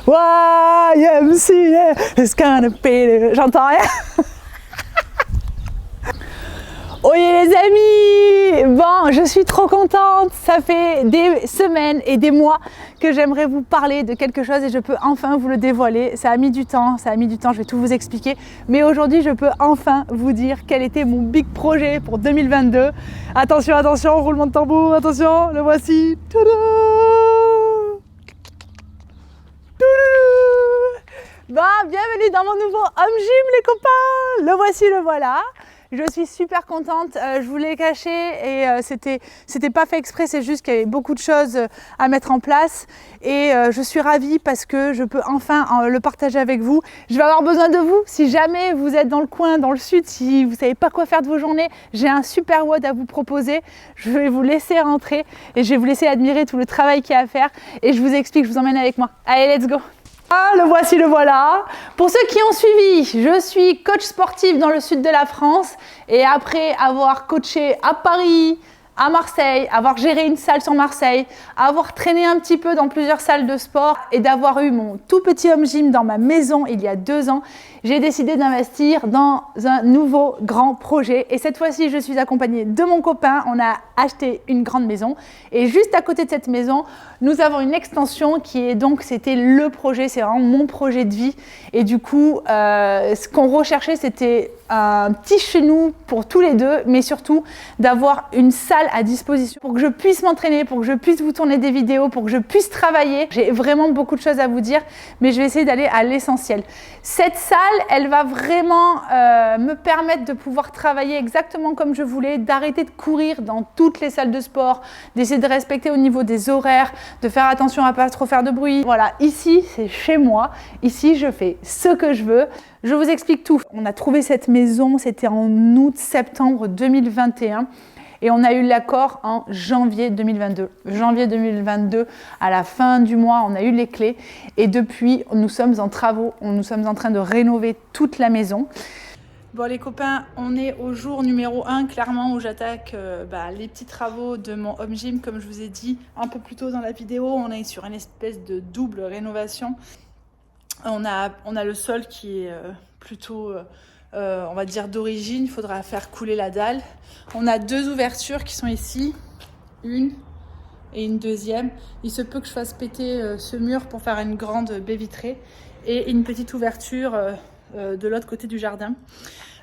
YMCA, it's gonna be... J'entends rien. Oyez les amis! Bon, je suis trop contente, ça fait des semaines et des mois que j'aimerais vous parler de quelque chose et je peux enfin vous le dévoiler. Ça a mis du temps, je vais tout vous expliquer. Mais aujourd'hui, je peux enfin vous dire quel était mon big projet pour 2022. Attention, attention, roulement de tambour, attention, le voici. Tadam! Bon, bienvenue dans mon nouveau home gym les copains, le voici, le voilà. Je suis super contente, je vous l'ai caché et c'était pas fait exprès, c'est juste qu'il y avait beaucoup de choses à mettre en place et je suis ravie parce que je peux enfin le partager avec vous. Je vais avoir besoin de vous, si jamais vous êtes dans le coin, dans le sud, si vous savez pas quoi faire de vos journées, j'ai un super WOD à vous proposer. Je vais vous laisser rentrer et je vais vous laisser admirer tout le travail qu'il y a à faire et je vous explique, je vous emmène avec moi. Allez, let's go! Ah, le voici, le voilà. Pour ceux qui ont suivi, je suis coach sportif dans le sud de la France et après avoir coaché à Paris, à Marseille, avoir géré une salle sur Marseille, avoir traîné un petit peu dans plusieurs salles de sport et d'avoir eu mon tout petit home gym dans ma maison il y a 2 ans, j'ai décidé d'investir dans un nouveau grand projet. Et cette fois-ci, je suis accompagnée de mon copain. On a acheté une grande maison et juste à côté de cette maison, nous avons une extension qui est donc, c'était le projet, c'est vraiment mon projet de vie. Et du coup, ce qu'on recherchait, c'était un petit chez nous pour tous les deux, mais surtout d'avoir une salle à disposition pour que je puisse m'entraîner, pour que je puisse vous tourner des vidéos, pour que je puisse travailler. J'ai vraiment beaucoup de choses à vous dire, mais je vais essayer d'aller à l'essentiel. Cette salle, elle va vraiment me permettre de pouvoir travailler exactement comme je voulais, d'arrêter de courir dans toutes les salles de sport, d'essayer de respecter au niveau des horaires, de faire attention à ne pas trop faire de bruit. Voilà, ici, c'est chez moi. Ici, je fais ce que je veux. Je vous explique tout. On a trouvé cette maison, c'était en août-septembre 2021. Et on a eu l'accord en janvier 2022. Janvier 2022, à la fin du mois, on a eu les clés. Et depuis, nous sommes en travaux. Nous sommes en train de rénover toute la maison. Bon les copains, on est au jour numéro 1, clairement, où j'attaque les petits travaux de mon home gym. Comme je vous ai dit un peu plus tôt dans la vidéo, on est sur une espèce de double rénovation. On a le sol qui est plutôt... on va dire d'origine, il faudra faire couler la dalle. On a 2 ouvertures qui sont ici, une et une deuxième. Il se peut que je fasse péter ce mur pour faire une grande baie vitrée et une petite ouverture de l'autre côté du jardin.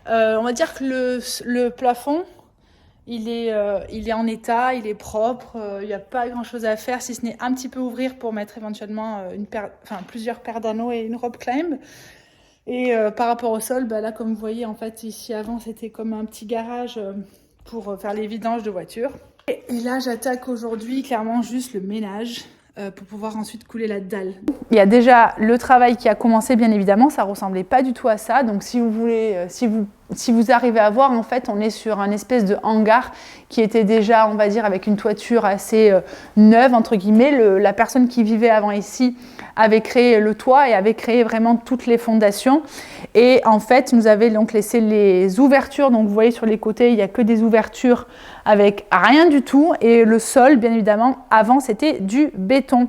On va dire que le plafond, il est en état, il est propre, il n'y a pas grand chose à faire si ce n'est un petit peu ouvrir pour mettre éventuellement plusieurs paires d'anneaux et une rope climb. Et par rapport au sol, là comme vous voyez en fait ici avant c'était comme un petit garage pour faire les vidanges de voitures. Et là j'attaque aujourd'hui clairement juste le ménage pour pouvoir ensuite couler la dalle. Il y a déjà le travail qui a commencé bien évidemment, ça ressemblait pas du tout à ça. Donc si vous voulez, si vous arrivez à voir, en fait on est sur un espèce de hangar qui était déjà, on va dire, avec une toiture assez neuve entre guillemets. La personne qui vivait avant ici avait créé le toit et avait créé vraiment toutes les fondations. Et en fait, nous avait donc laissé les ouvertures. Donc vous voyez sur les côtés, il n'y a que des ouvertures avec rien du tout. Et le sol, bien évidemment, avant c'était du béton.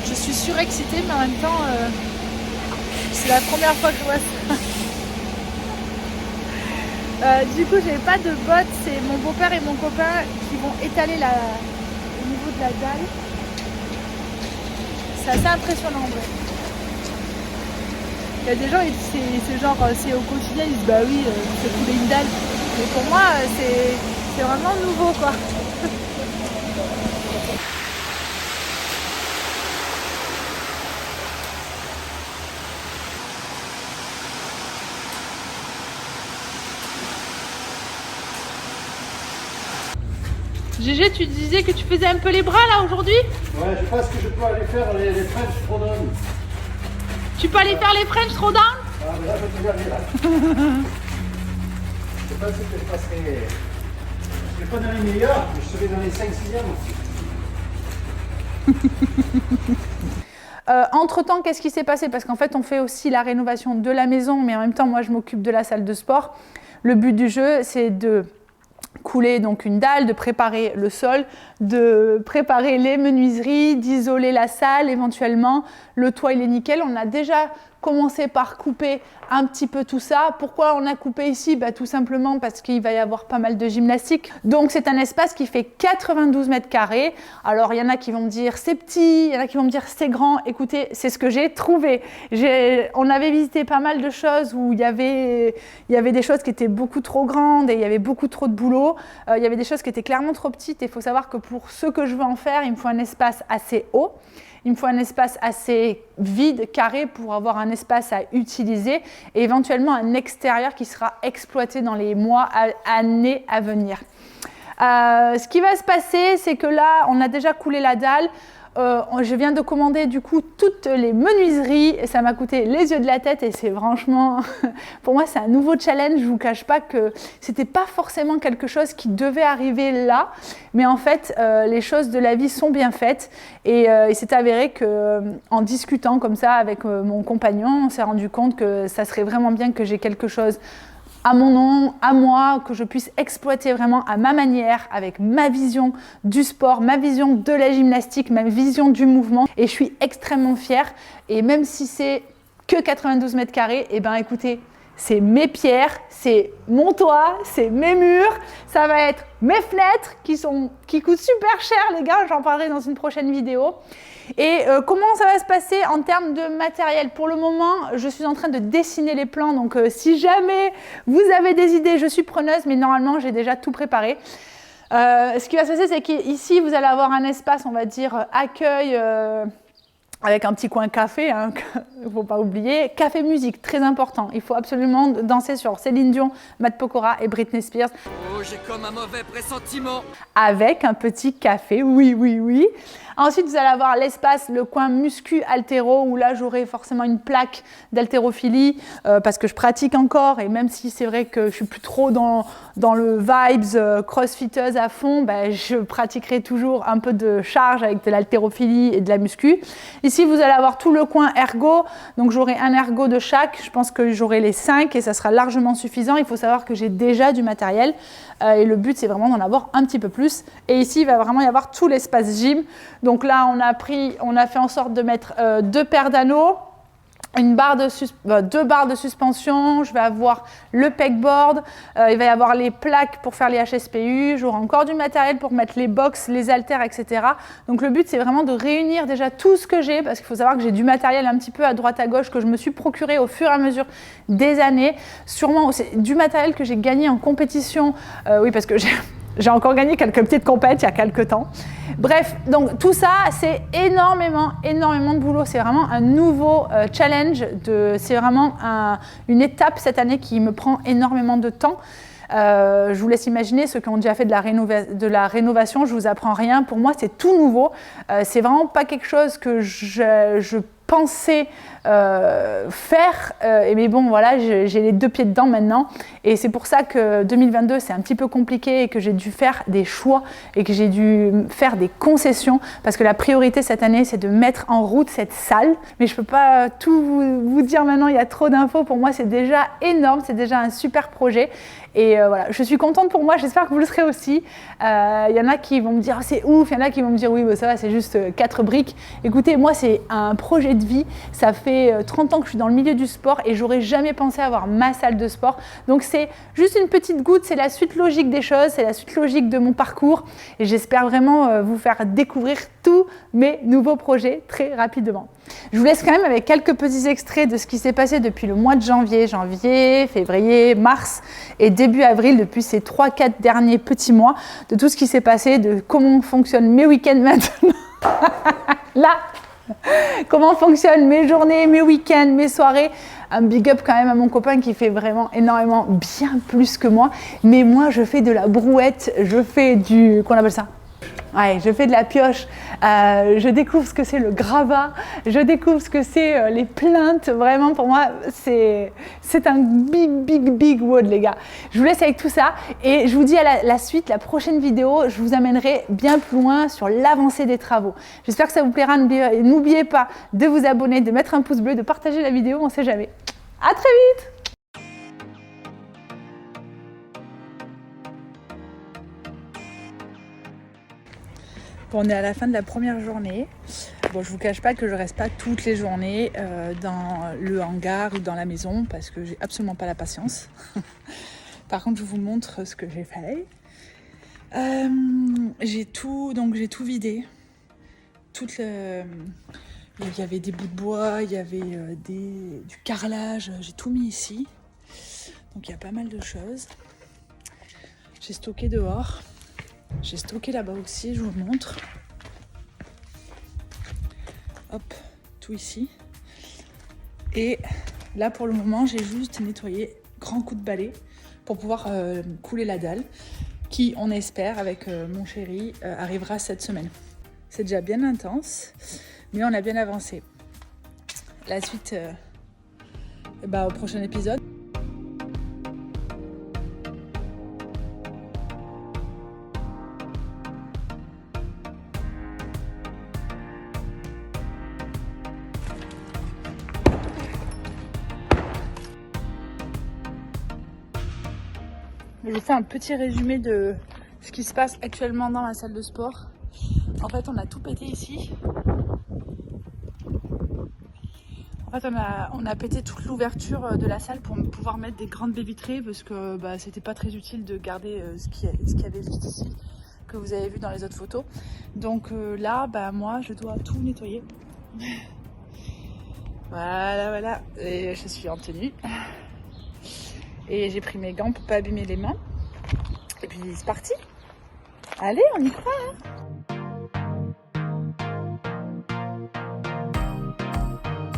Je suis surexcitée, mais en même temps, c'est la première fois que je vois ça. Du coup, j'ai pas de bottes, c'est mon beau-père et mon copain qui vont étaler au niveau de la dalle. C'est assez impressionnant en vrai. Il y a des gens, c'est genre, c'est au quotidien, ils disent bah oui, c'est couler une dalle. Mais pour moi, c'est vraiment nouveau quoi. Gégé, tu disais que tu faisais un peu les bras là aujourd'hui? Ouais, je pense que je peux aller faire les French Throwdown. Tu peux aller faire les French Throwdown? Ah, mais là, je peux y aller là. Je pense que je passerai. Je ne serai pas dans les meilleurs, mais je serai dans les 5-6e. Entre-temps, qu'est-ce qui s'est passé? Parce qu'en fait, on fait aussi la rénovation de la maison, mais en même temps, moi, je m'occupe de la salle de sport. Le but du jeu, c'est de couler donc une dalle, de préparer le sol, de préparer les menuiseries, d'isoler la salle éventuellement. Le toit il est nickel. On a déjà commencé par couper un petit peu tout ça. Pourquoi on a coupé ici? Tout simplement parce qu'il va y avoir pas mal de gymnastique. Donc c'est un espace qui fait 92 mètres carrés. Alors il y en a qui vont me dire c'est petit, il y en a qui vont me dire c'est grand. Écoutez, c'est ce que j'ai trouvé. On avait visité pas mal de choses où il y avait des choses qui étaient beaucoup trop grandes et il y avait beaucoup trop de boulot. Il y avait des choses qui étaient clairement trop petites. Il faut savoir que pour ce que je veux en faire, il me faut un espace assez haut. Il me faut un espace assez vide, carré, pour avoir un espace à utiliser et éventuellement un extérieur qui sera exploité dans les mois, années à venir. Ce qui va se passer, c'est que là, on a déjà coulé la dalle. Je viens de commander du coup toutes les menuiseries et ça m'a coûté les yeux de la tête et c'est franchement, pour moi c'est un nouveau challenge. Je ne vous cache pas que c'était pas forcément quelque chose qui devait arriver là, mais en fait les choses de la vie sont bien faites et il s'est avéré qu'en discutant comme ça avec mon compagnon, on s'est rendu compte que ça serait vraiment bien que j'ai quelque chose à mon nom, à moi, que je puisse exploiter vraiment à ma manière, avec ma vision du sport, ma vision de la gymnastique, ma vision du mouvement. Et je suis extrêmement fière. Et même si c'est que 92 mètres carrés, et ben écoutez, c'est mes pierres, c'est mon toit, c'est mes murs, ça va être mes fenêtres qui coûtent super cher les gars, j'en parlerai dans une prochaine vidéo. Et comment ça va se passer en termes de matériel? Pour le moment, je suis en train de dessiner les plans, donc si jamais vous avez des idées, je suis preneuse, mais normalement j'ai déjà tout préparé. Ce qui va se passer, c'est qu'ici vous allez avoir un espace, on va dire, accueil avec un petit coin café, hein, il ne faut pas oublier. Café musique, très important. Il faut absolument danser sur Céline Dion, Matt Pokora et Britney Spears. Oh, j'ai comme un mauvais pressentiment. Avec un petit café, oui, oui, oui. Ensuite, vous allez avoir l'espace, le coin muscu-altéro, où là, j'aurai forcément une plaque d'haltérophilie parce que je pratique encore. Et même si c'est vrai que je suis plus trop dans le vibes crossfiteuse à fond, je pratiquerai toujours un peu de charge avec de l'haltérophilie et de la muscu. Ici, vous allez avoir tout le coin ergo. Donc, j'aurai un ergo de chaque. Je pense que j'aurai les 5 et ça sera largement suffisant. Il faut savoir que j'ai déjà du matériel et le but, c'est vraiment d'en avoir un petit peu plus. Et ici, il va vraiment y avoir tout l'espace gym. Donc là, on a fait en sorte de mettre 2 paires d'anneaux, deux barres de suspension, je vais avoir le pegboard, il va y avoir les plaques pour faire les HSPU, j'aurai encore du matériel pour mettre les box, les haltères, etc. Donc le but, c'est vraiment de réunir déjà tout ce que j'ai, parce qu'il faut savoir que j'ai du matériel un petit peu à droite à gauche que je me suis procuré au fur et à mesure des années. Sûrement aussi du matériel que j'ai gagné en compétition, oui, parce que j'ai encore gagné quelques petites compètes il y a quelques temps. Bref, donc tout ça, c'est énormément de boulot. C'est vraiment un nouveau challenge. C'est vraiment une étape cette année qui me prend énormément de temps. Je vous laisse imaginer ceux qui ont déjà fait de la rénovation. Je vous apprends rien. Pour moi, c'est tout nouveau. C'est vraiment pas quelque chose que je pensais faire, mais bon voilà, j'ai les 2 pieds dedans maintenant et c'est pour ça que 2022 c'est un petit peu compliqué et que j'ai dû faire des choix et que j'ai dû faire des concessions parce que la priorité cette année c'est de mettre en route cette salle, mais je peux pas tout vous dire maintenant, il y a trop d'infos. Pour moi c'est déjà énorme, c'est déjà un super projet et voilà, je suis contente pour moi, j'espère que vous le serez aussi. Il y en a qui vont me dire oh, c'est ouf, il y en a qui vont me dire oui ça va, c'est juste 4 briques. Écoutez, moi c'est un projet de vie, ça fait 30 ans que je suis dans le milieu du sport et j'aurais jamais pensé avoir ma salle de sport. Donc c'est juste une petite goutte, c'est la suite logique des choses, c'est la suite logique de mon parcours et j'espère vraiment vous faire découvrir tous mes nouveaux projets très rapidement. Je vous laisse quand même avec quelques petits extraits de ce qui s'est passé depuis le mois de janvier, février, mars et début avril, depuis ces 3-4 derniers petits mois, de tout ce qui s'est passé, de comment fonctionnent mes week-ends maintenant. Là, comment fonctionnent mes journées, mes week-ends, mes soirées. Un big up quand même à mon copain qui fait vraiment énormément, bien plus que moi. Mais moi, je fais de la brouette, je fais qu'on appelle ça? Ouais, je fais de la pioche, je découvre ce que c'est le gravat, je découvre ce que c'est les plaintes. Vraiment, pour moi, c'est un big word, les gars. Je vous laisse avec tout ça et je vous dis à la suite, la prochaine vidéo, je vous amènerai bien plus loin sur l'avancée des travaux. J'espère que ça vous plaira. N'oubliez pas de vous abonner, de mettre un pouce bleu, de partager la vidéo, on ne sait jamais. À très vite! Bon, on est à la fin de la première journée. Bon, je vous cache pas que je reste pas toutes les journées dans le hangar ou dans la maison parce que j'ai absolument pas la patience. Par contre, je vous montre ce que j'ai fait. J'ai tout vidé. Il y avait des bouts de bois, il y avait du carrelage. J'ai tout mis ici. Donc il y a pas mal de choses. J'ai stocké dehors. J'ai stocké là-bas aussi, je vous montre. Hop, tout ici. Et là pour le moment, j'ai juste nettoyé grand coup de balai pour pouvoir couler la dalle qui, on espère, avec mon chéri, arrivera cette semaine. C'est déjà bien intense, mais on a bien avancé. La suite au prochain épisode. Je vous fais un petit résumé de ce qui se passe actuellement dans la salle de sport. En fait, on a tout pété ici. En fait, on a pété toute l'ouverture de la salle pour pouvoir mettre des grandes baies vitrées parce que c'était pas très utile de garder ce qu'il y avait juste ici, que vous avez vu dans les autres photos. Donc là, moi, je dois tout nettoyer. Voilà. Et je suis en tenue. Et j'ai pris mes gants pour pas abîmer les mains. Et puis c'est parti. Allez, on y croit, hein.